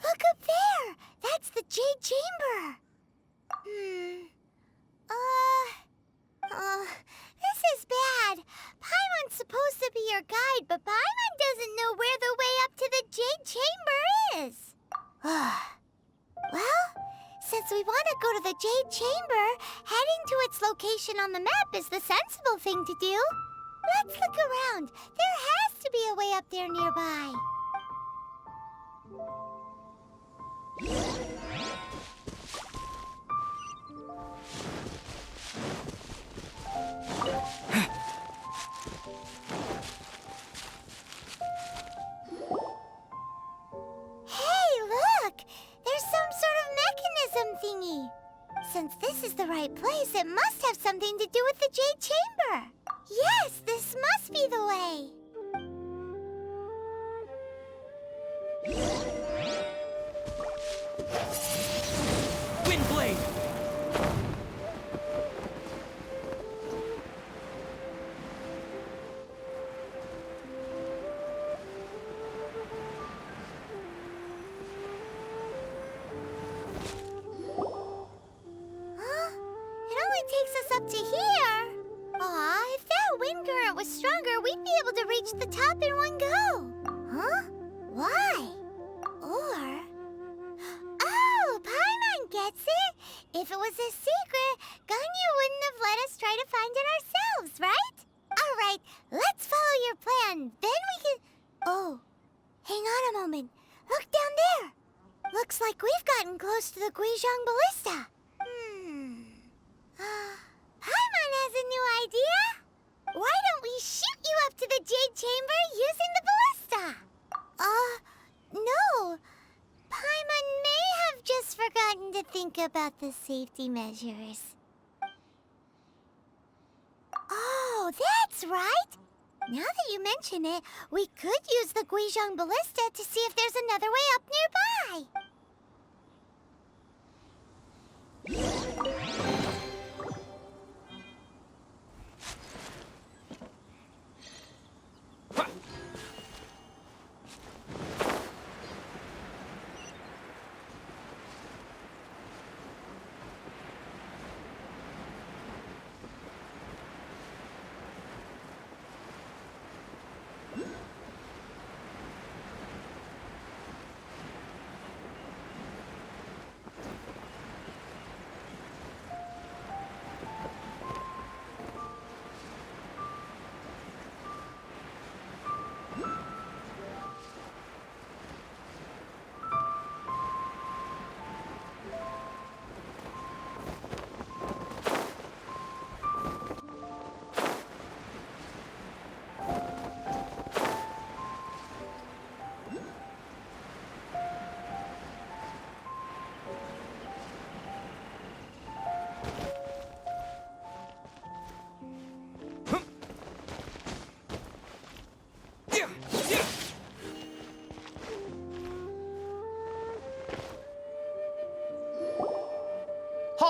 Look up there! That's the Jade Chamber! This is bad. Paimon's supposed to be your guide, but Paimon doesn't know where the way up to the Jade Chamber is. Well, since we want to go to the Jade Chamber, heading to its location on the map is the sensible thing to do. Let's look around. There has to be a way up there nearby. Hey, look! There's some sort of mechanism thingy. Since this is the right place, it must have something to do with the Jade Chamber. Yes, this must be the way. Windblade! Huh? It only takes us up to here. Aw, if that wind current was stronger, we'd be able to reach the top in one go. Huh? Why? Or... Oh, Paimon gets it! If it was a secret, Ganyu wouldn't have let us try to find it ourselves, right? Alright, let's follow your plan. Then we can... Oh, hang on a moment. Look down there. Looks like we've gotten close to the Guizhong Ballista. Paimon has a new idea. Why don't we shoot you up to the Jade Chamber using the ballista? No. Paimon may have just forgotten to think about the safety measures. Oh, that's right. Now that you mention it, we could use the Guizhong Ballista to see if there's another way up nearby.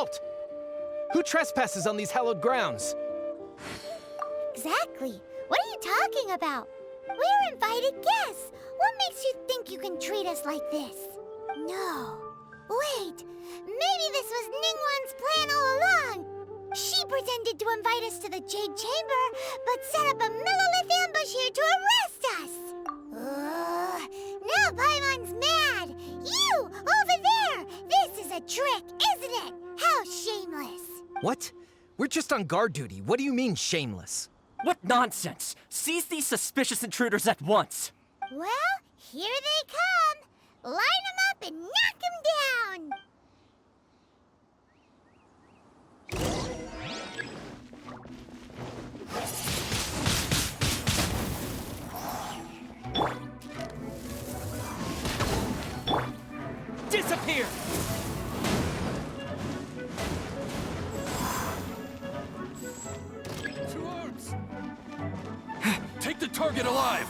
assault! Who trespasses on these hallowed grounds? Exactly. What are you talking about? We're invited guests. What makes you think you can treat us like this? No. Wait. Maybe this was Ningguang's plan all along. She pretended to invite us to the Jade Chamber, but set up a Millilith ambush here to arrest us. Now Paimon's mad. You, over there. This is a trick, isn't it? How shameless. What? We're just on guard duty. What do you mean, shameless? What nonsense! Seize these suspicious intruders at once! Well, here they come. Line them up and knock them down. Disappear! Two arms! Take the target alive!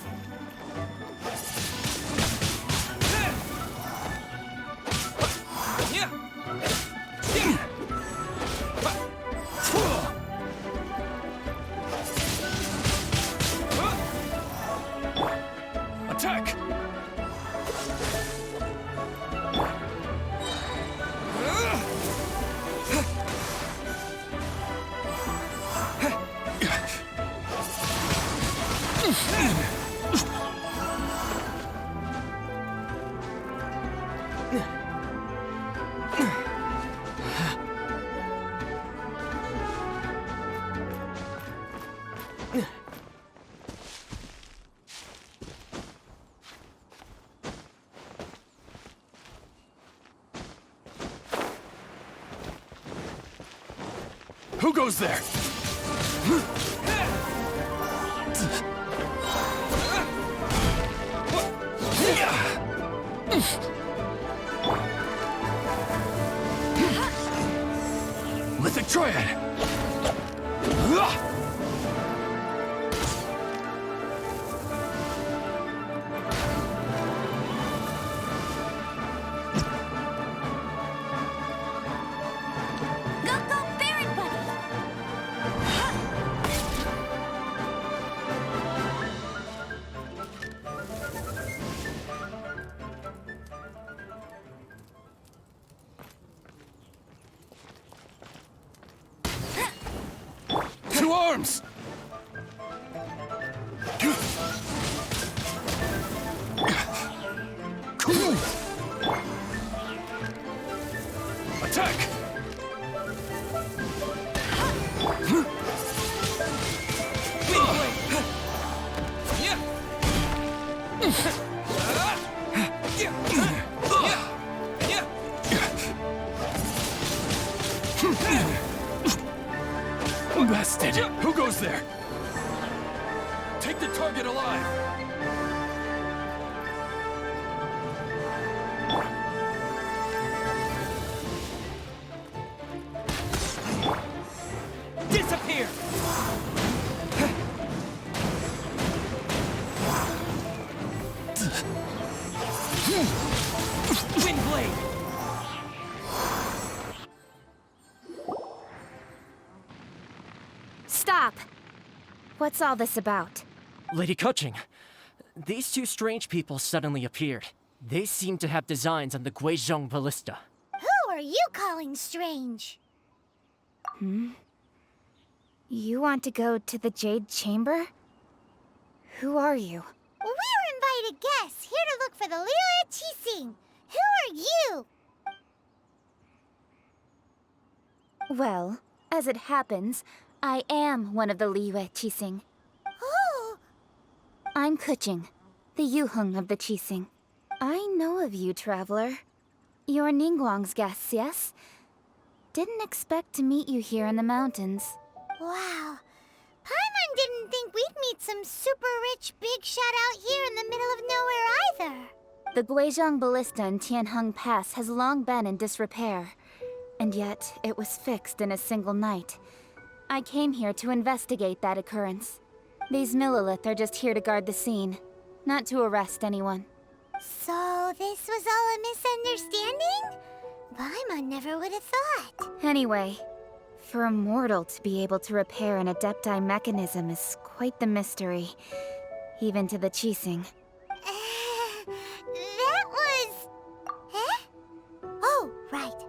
Attack! Who goes there? Lithic Triad! Two arms! Attack! Bested! Who goes there? Take the target alive! Disappear! Windblade! Stop! What's all this about? Lady Kuching, these two strange people suddenly appeared. They seem to have designs on the Guizhong ballista. Who are you calling strange? You want to go to the Jade Chamber? Who are you? We're invited guests here to look for the Liu Qixing. Who are you? Well, as it happens, I am one of the Liu Qixing. Oh, I'm Kuching, the Yuheng of the Qixing. I know of you, traveler. You're Ningguang's guests, yes? Didn't expect to meet you here in the mountains. wow. Paimon didn't think we'd meet some super rich big shot out here in the middle of nowhere either. The Guizhong ballista in Tianheng Pass has long been in disrepair, and yet it was fixed in a single night. I came here to investigate that occurrence. These Millilith are just here to guard the scene, not to arrest anyone. So this was all a misunderstanding? Paimon never would have thought. Anyway, for a mortal to be able to repair an Adepti mechanism is quite the mystery, even to the Qixing. That was... Eh? Oh, right.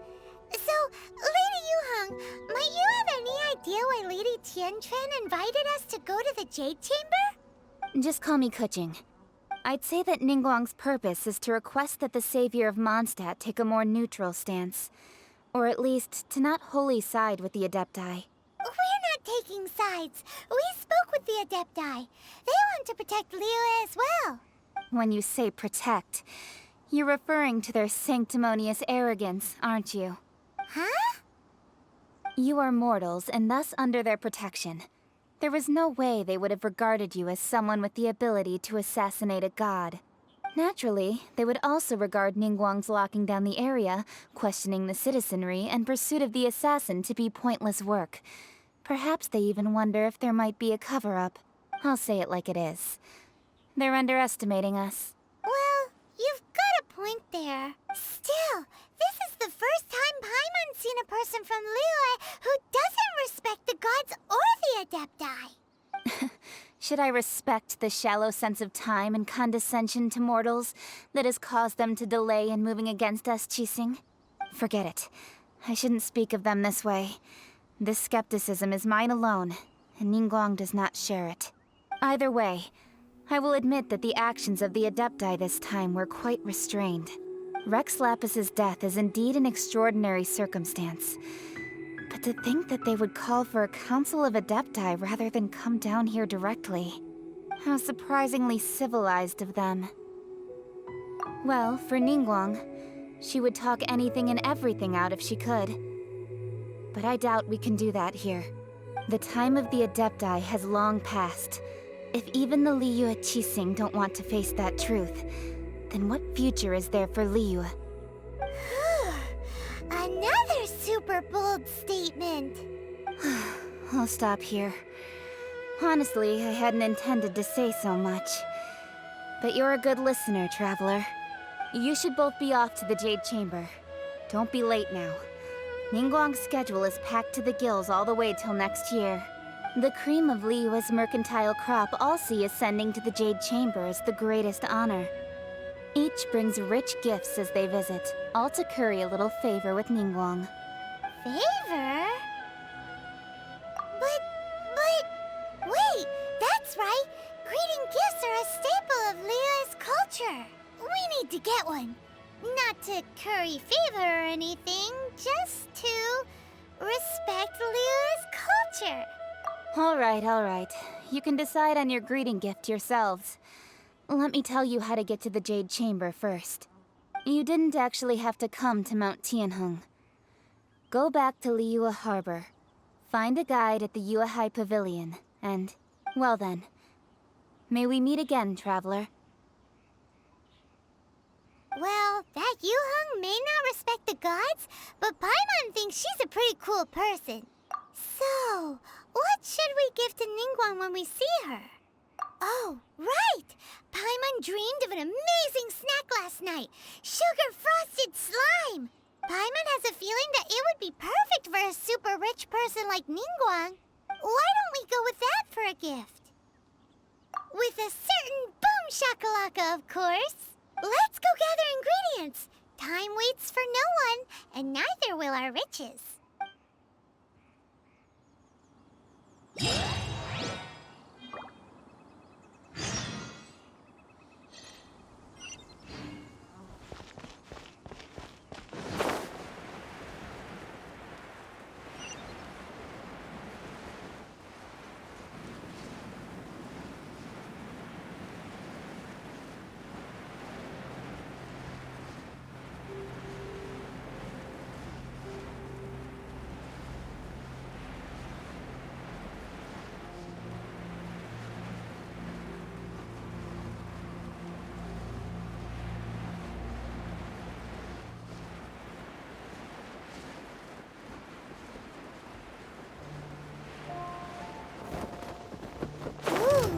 So, Lady Yuheng, might you have any idea why Lady Tianquan invited us to go to the Jade Chamber? Just call me Kuching. I'd say that Ningguang's purpose is to request that the savior of Mondstadt take a more neutral stance. Or at least, to not wholly side with the Adepti. We're not taking sides. We spoke with the Adepti. They want to protect Liyue as well. When you say protect, you're referring to their sanctimonious arrogance, aren't you? Huh? You are mortals, and thus under their protection. There was no way they would have regarded you as someone with the ability to assassinate a god. Naturally, they would also regard Ningguang's locking down the area, questioning the citizenry, and pursuit of the assassin to be pointless work. Perhaps they even wonder if there might be a cover-up. I'll say it like it is. They're underestimating us. Well, you've got a point there. Still, this is the first time Paimon's seen a person from Liyue who doesn't respect the gods or the Adepti. Should I respect the shallow sense of time and condescension to mortals that has caused them to delay in moving against us, Qixing? Forget it. I shouldn't speak of them this way. This skepticism is mine alone, and Ningguang does not share it. Either way, I will admit that the actions of the Adepti this time were quite restrained. Rex Lapis's death is indeed an extraordinary circumstance. But to think that they would call for a council of Adepti rather than come down here directly. How surprisingly civilized of them. Well, for Ningguang, she would talk anything and everything out if she could. But I doubt we can do that here. The time of the Adepti has long passed. If even the Liyue Qixing don't want to face that truth, then what future is there for Liyue? Another super bold statement. I'll stop here. Honestly, I hadn't intended to say so much. But you're a good listener, Traveler. You should both be off to the Jade Chamber. Don't be late now. Ningguang's schedule is packed to the gills all the way till next year. The cream of Liyue's mercantile crop all see ascending to the Jade Chamber as the greatest honor. Each brings rich gifts as they visit, all to curry a little favor with Ningguang. Favor? But, wait, that's right. Greeting gifts are a staple of Liyue's culture. We need to get one. Not to curry favor or anything, just to respect Liyue's culture. All right. You can decide on your greeting gift yourselves. Let me tell you how to get to the Jade Chamber first. You didn't actually have to come to Mount Tianheng. Go back to Liyue Harbor. Find a guide at the Yuehai Pavilion, and, well then, may we meet again, Traveler. Well, that Yuheng may not respect the gods, but Paimon thinks she's a pretty cool person. So, what should we give to Ningguang when we see her? Oh, right! Paimon dreamed of an amazing snack last night! Sugar-frosted slime! Paimon has a feeling that it would be perfect for a super rich person like Ningguang. Why don't we go with that for a gift? With a certain boom shakalaka, of course! Let's go gather ingredients! Time waits for no one, and neither will our riches.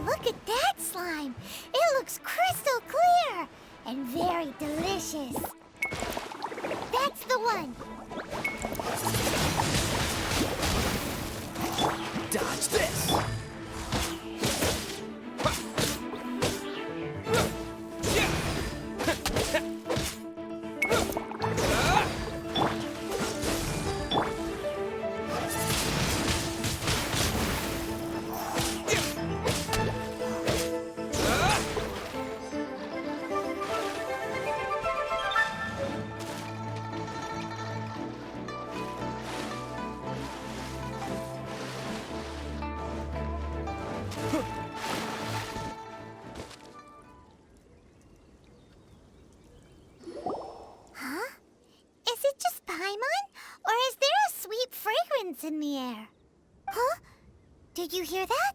Look at that slime! It looks crystal clear! And very delicious! That's the one. Dodge this! Is it just Paimon? Or is there a sweet fragrance in the air? Huh? Did you hear that?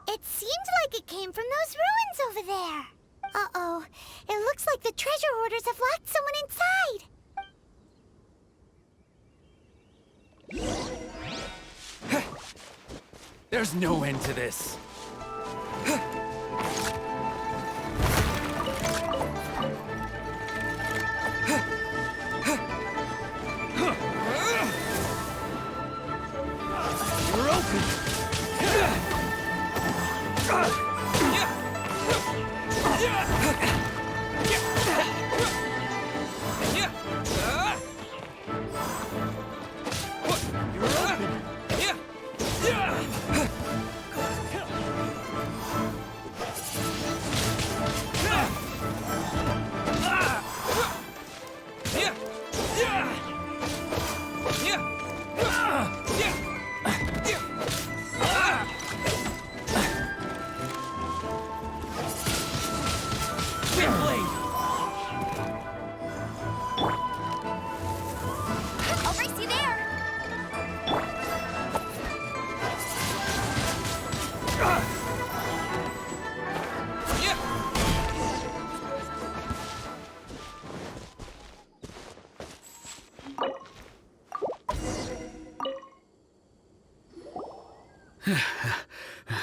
It seemed like it came from those ruins over there. Uh-oh. It looks like the treasure hoarders have locked someone inside. There's no end to this. You're open! I'll race you there.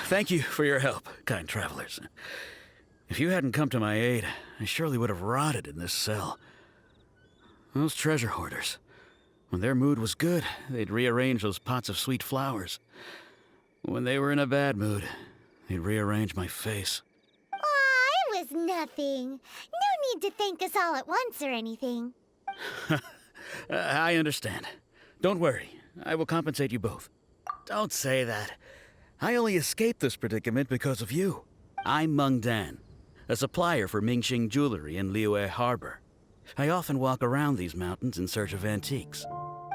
Thank you for your help, kind travelers. If you hadn't come to my aid, I surely would have rotted in this cell. Those treasure hoarders, when their mood was good, they'd rearrange those pots of sweet flowers. When they were in a bad mood, they'd rearrange my face. Aw, it was nothing. No need to thank us all at once or anything. I understand. Don't worry, I will compensate you both. Don't say that. I only escaped this predicament because of you. I'm Meng Dan, a supplier for Mingxing jewelry in Liyue Harbor. I often walk around these mountains in search of antiques.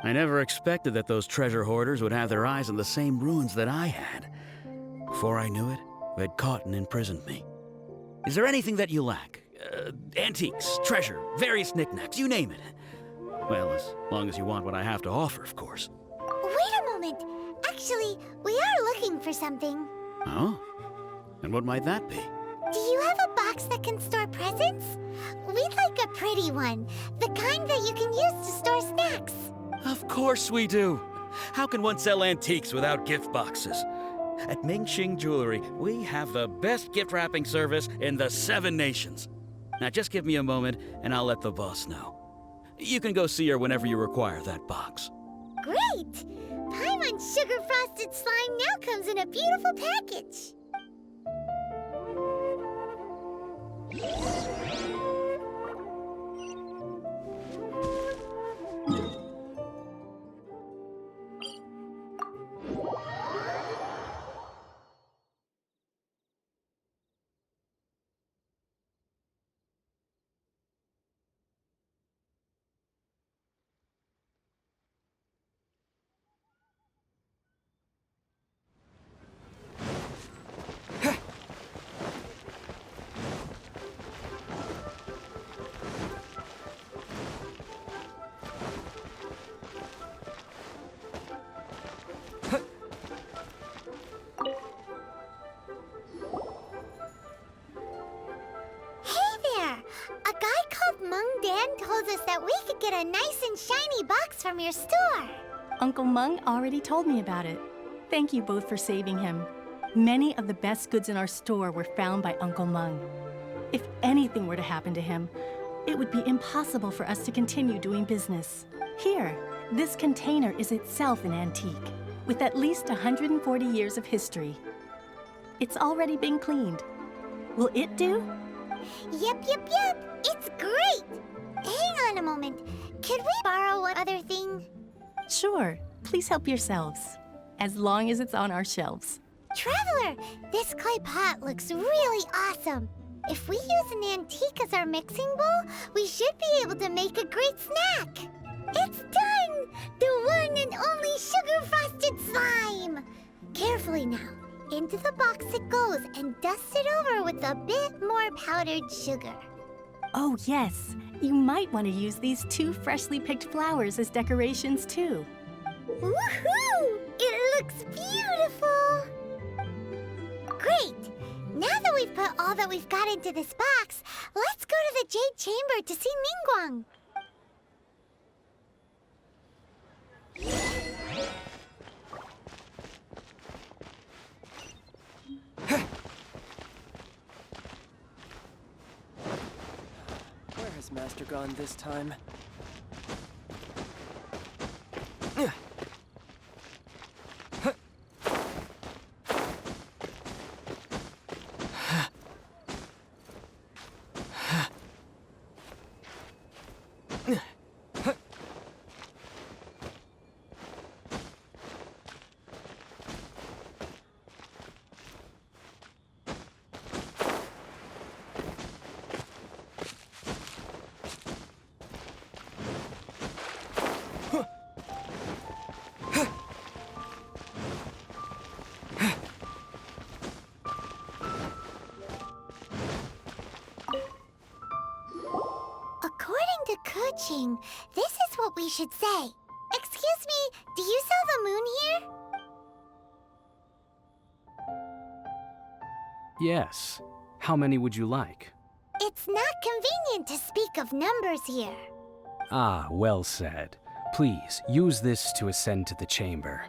I never expected that those treasure hoarders would have their eyes on the same ruins that I had. Before I knew it, they'd caught and imprisoned me. Is there anything that you lack? Antiques, treasure, various knickknacks, you name it. Well, as long as you want what I have to offer, of course. Wait a moment. Actually, we are looking for something. Oh? And what might that be? Do you have a box that can store presents? We'd like a pretty one. The kind that you can use to store snacks. Of course we do. How can one sell antiques without gift boxes? At Mingxing Jewelry, we have the best gift wrapping service in the 7 nations. Now just give me a moment and I'll let the boss know. You can go see her whenever you require that box. Great! Paimon's sugar frosted slime now comes in a beautiful package. Told us that we could get a nice and shiny box from your store. Uncle Meng already told me about it. Thank you both for saving him. Many of the best goods in our store were found by Uncle Meng. If anything were to happen to him, it would be impossible for us to continue doing business. Here, this container is itself an antique, with at least 140 years of history. It's already been cleaned. Will it do? Yep. It's great! Hang on a moment. Could we borrow one other thing? Sure, please help yourselves, as long as it's on our shelves. Traveler, this clay pot looks really awesome. If we use an antique as our mixing bowl, we should be able to make a great snack. It's done! The one and only sugar-frosted slime! Carefully now. Into the box it goes and dust it over with a bit more powdered sugar. Oh yes, you might want to use these 2 freshly picked flowers as decorations too. Woohoo! It looks beautiful! Great! Now that we've put all that we've got into this box, let's go to the Jade Chamber to see Ningguang. Where has Master gone this time? According to Kuching, this is what we should say. Excuse me, do you sell the moon here? Yes. How many would you like? It's not convenient to speak of numbers here. Ah, well said. Please, use this to ascend to the chamber.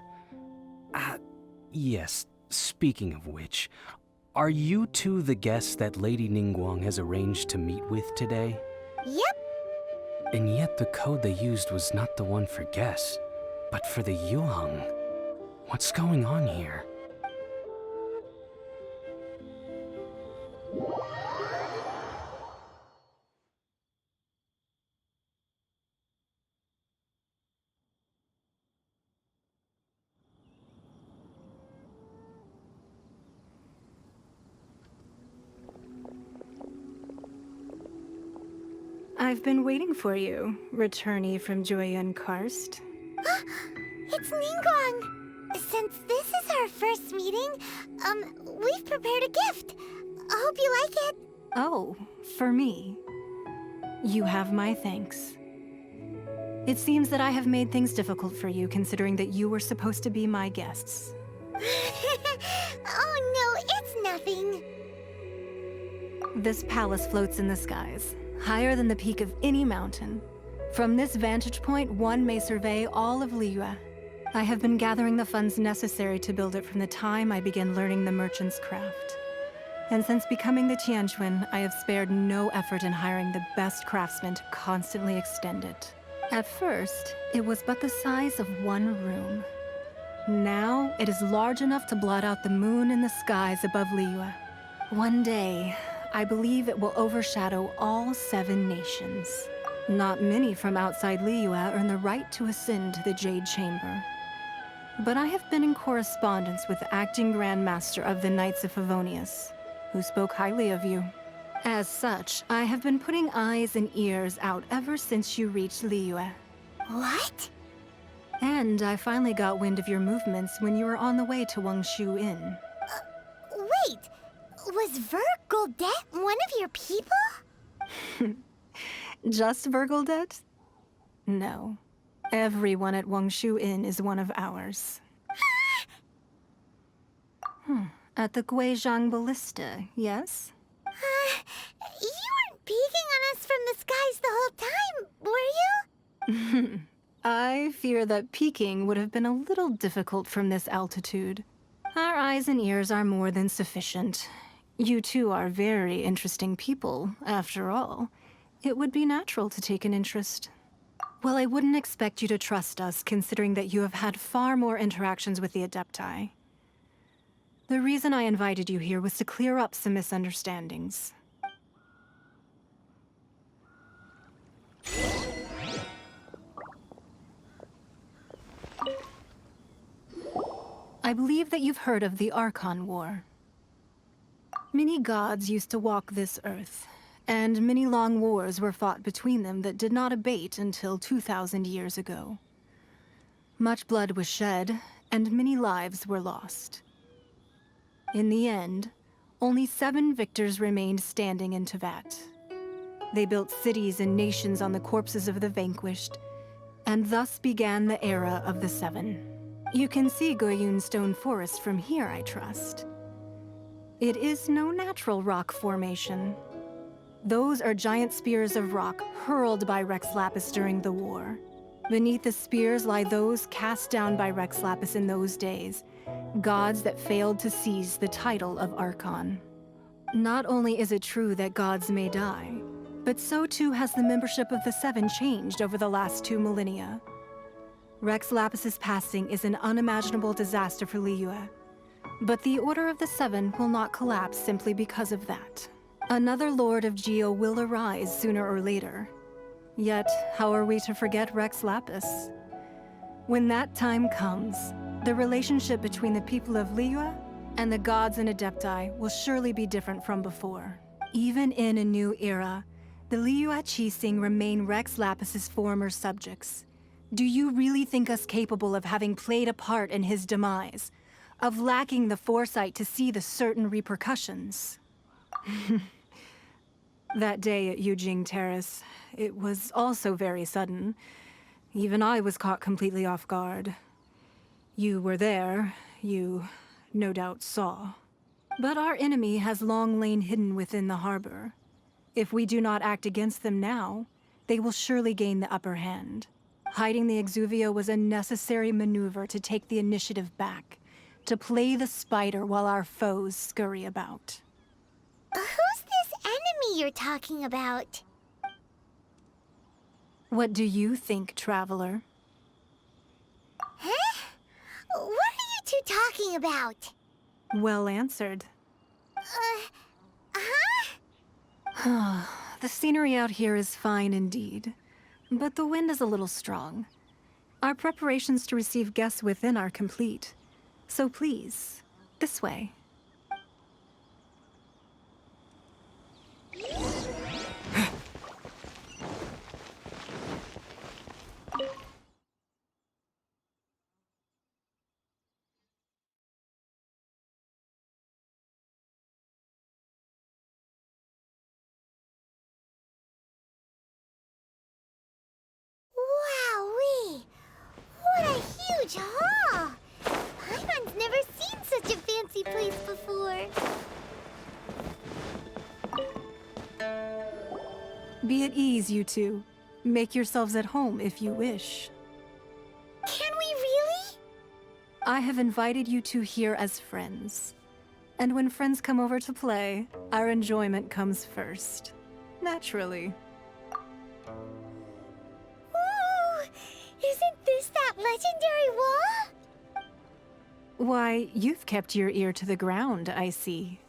Yes, speaking of which, are you two the guests that Lady Ningguang has arranged to meet with today? Yep. And yet the code they used was not the one for guests, but for the Yuheng. What's going on here? I've been waiting for you, returnee from Joyun Karst. It's Ningguang! Since this is our first meeting, we've prepared a gift. I hope you like it. Oh, for me. You have my thanks. It seems that I have made things difficult for you, considering that you were supposed to be my guests. Oh no, it's nothing. This palace floats in the skies, higher than the peak of any mountain. From this vantage point, one may survey all of Liyue. I have been gathering the funds necessary to build it from the time I began learning the merchant's craft. And since becoming the Tianquan, I have spared no effort in hiring the best craftsmen to constantly extend it. At first, it was but the size of one room. Now, it is large enough to blot out the moon in the skies above Liyue. One day, I believe it will overshadow all 7 nations. Not many from outside Liyue earn the right to ascend to the Jade Chamber. But I have been in correspondence with the acting Grand Master of the Knights of Favonius, who spoke highly of you. As such, I have been putting eyes and ears out ever since you reached Liyue. What? And I finally got wind of your movements when you were on the way to Wangshu Inn. Wait, was Vergoldet one of your people? Just Vergoldet? No. Everyone at Wangshu Inn is one of ours. At the Guizhang Ballista, yes? You weren't peeking on us from the skies the whole time, were you? I fear that peeking would have been a little difficult from this altitude. Our eyes and ears are more than sufficient. You two are very interesting people, after all. it would be natural to take an interest. Well, I wouldn't expect you to trust us, considering that you have had far more interactions with the Adepti. The reason I invited you here was to clear up some misunderstandings. I believe that you've heard of the Archon War. Many gods used to walk this earth, and many long wars were fought between them that did not abate until 2,000 years ago. Much blood was shed, and many lives were lost. In the end, only 7 victors remained standing in Tevat. They built cities and nations on the corpses of the vanquished, and thus began the era of the 7. You can see Goyun Stone Forest from here, I trust. It is no natural rock formation. Those are giant spears of rock hurled by Rex Lapis during the war. Beneath the spears lie those cast down by Rex Lapis in those days, gods that failed to seize the title of Archon. Not only is it true that gods may die, but so too has the membership of the 7 changed over the last 2 millennia. Rex Lapis's passing is an unimaginable disaster for Liyue, but the Order of the 7 will not collapse simply because of that. Another Lord of Geo will arise sooner or later. Yet, how are we to forget Rex Lapis? When that time comes, the relationship between the people of Liyue and the gods and Adepti will surely be different from before. Even in a new era, the Liyue Qixing remain Rex Lapis's former subjects. Do you really think us capable of having played a part in his demise? Of lacking the foresight to see the certain repercussions? That day at Yujing Terrace, it was also very sudden. Even I was caught completely off guard. You were there, you no doubt saw. But our enemy has long lain hidden within the harbor. If we do not act against them now, they will surely gain the upper hand. Hiding the Exuvio was a necessary maneuver to take the initiative back, to play the spider while our foes scurry about. Who's this enemy you're talking about? What do you think, Traveler? Huh? What are you two talking about? Well answered. Huh? The scenery out here is fine indeed, but the wind is a little strong. Our preparations to receive guests within are complete, so please, this way. Wowee! What a huge hall! Paimon's never seen such a fancy place before. Be at ease, you two. Make yourselves at home if you wish. Can we really? I have invited you two here as friends. And when friends come over to play, our enjoyment comes first. Naturally. Ooh! Isn't this that legendary wall? Why, you've kept your ear to the ground, I see.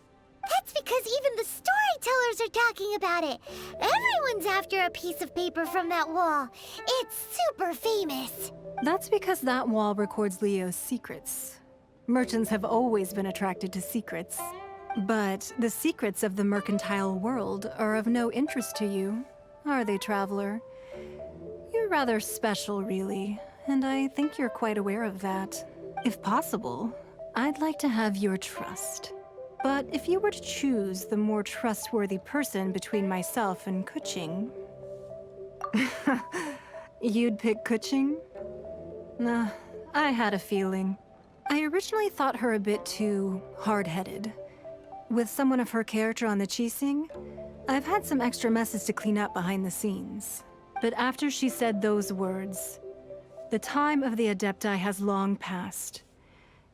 That's because even the storytellers are talking about it. Everyone's after a piece of paper from that wall. It's super famous. That's because that wall records Leo's secrets. Merchants have always been attracted to secrets. But the secrets of the mercantile world are of no interest to you, are they, Traveler? You're rather special, really, and I think you're quite aware of that. If possible, I'd like to have your trust. But if you were to choose the more trustworthy person between myself and Kuching... You'd pick Kuching? Nah, I had a feeling. I originally thought her a bit too hard-headed. With someone of her character on the Qixing, I've had some extra messes to clean up behind the scenes. But after she said those words, the time of the Adepti has long passed.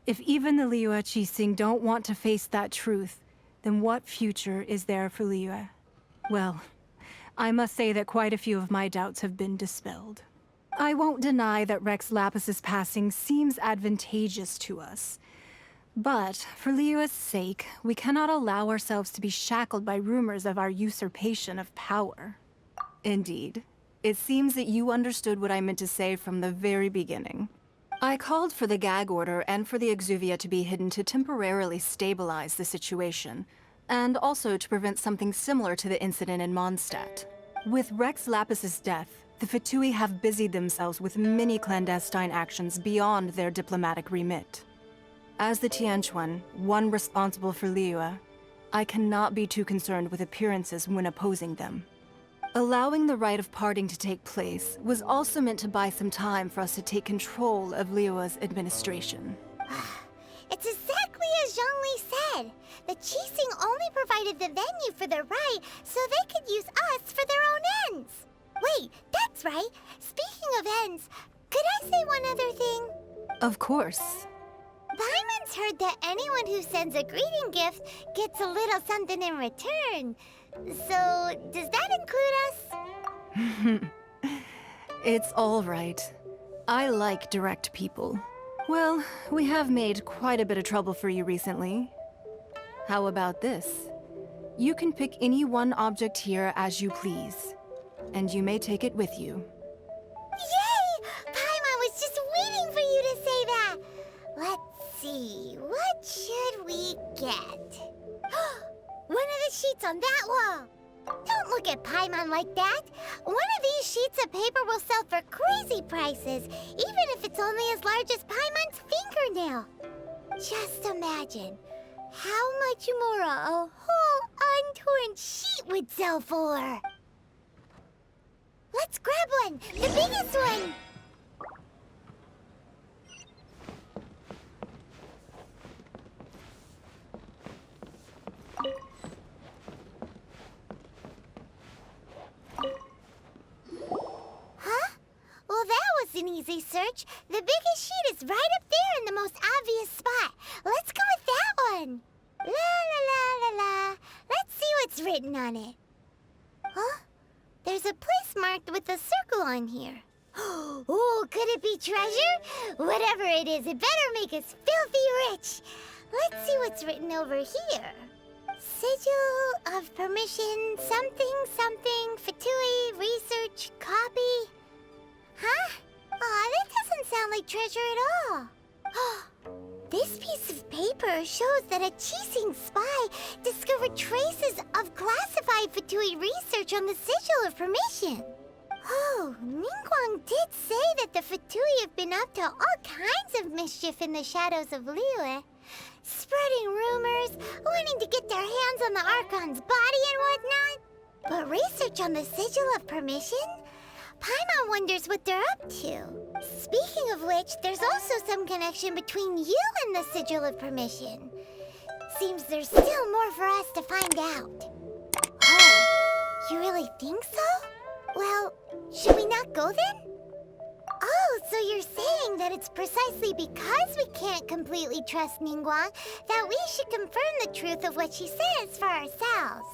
If even the Liyue Qixing don't want to face that truth, then what future is there for Liyue? Well, I must say that quite a few of my doubts have been dispelled. I won't deny that Rex Lapis's passing seems advantageous to us. But, for Liyue's sake, we cannot allow ourselves to be shackled by rumors of our usurpation of power. Indeed. It seems that you understood what I meant to say from the very beginning. I called for the gag order and for the exuvia to be hidden to temporarily stabilize the situation, and also to prevent something similar to the incident in Mondstadt. With Rex Lapis's death, the Fatui have busied themselves with many clandestine actions beyond their diplomatic remit. As the Tianquan, one responsible for Liyue, I cannot be too concerned with appearances when opposing them. Allowing the rite of parting to take place was also meant to buy some time for us to take control of Liyue's administration. It's exactly as Zhongli said. The Qixing only provided the venue for the rite so they could use us for their own ends. Wait, that's right. Speaking of ends, could I say one other thing? Of course. Paimon's heard that anyone who sends a greeting gift gets a little something in return. So, does that include us? It's all right. I like direct people. Well, we have made quite a bit of trouble for you recently. How about this? You can pick any one object here as you please, and you may take it with you. Yay! Paimon was just waiting for you to say that! Let's see, what should we get? One of the sheets on that wall! Don't look at Paimon like that! One of these sheets of paper will sell for crazy prices, even if it's only as large as Paimon's fingernail. Just imagine how much more a whole untorn sheet would sell for. Let's grab one! The biggest one! Huh? Well, that was an easy search. The biggest sheet is right up there in the most obvious spot. Let's go with that one. La la la la la. Let's see what's written on it. Huh? There's a place marked with a circle on here. Oh, could it be treasure? Whatever it is, it better make us filthy rich. Let's see what's written over here. Sigil of permission, something, something, Fatui, research, copy. Huh? Aw, that doesn't sound like treasure at all. This piece of paper shows that a Qixing spy discovered traces of classified Fatui research on the Sigil of Permission. Oh, Ningguang did say that the Fatui have been up to all kinds of mischief in the shadows of Liyue. Spreading rumors, wanting to get their hands on the Archon's body and whatnot. But research on the Sigil of Permission? Paimon wonders what they're up to. Speaking of which, there's also some connection between you and the Sigil of Permission. Seems there's still more for us to find out. Oh, you really think so? Well, should we not go then? Oh, so you're saying that it's precisely because we can't completely trust Ningguang that we should confirm the truth of what she says for ourselves.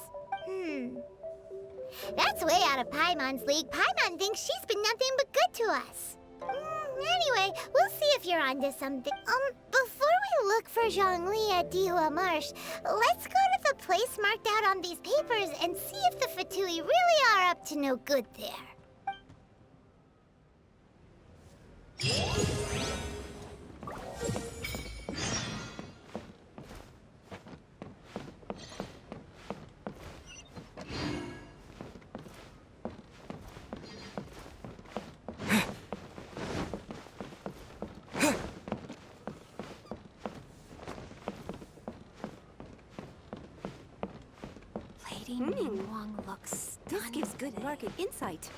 That's way out of Paimon's league. Paimon thinks she's been nothing but good to us. Anyway, we'll see if you're onto something. Before we look for Zhongli at Dihua Marsh, let's go to the place marked out on these papers and see if the Fatui really are up to no good there. Lady Ningguang looks stunning. This gives good market insight.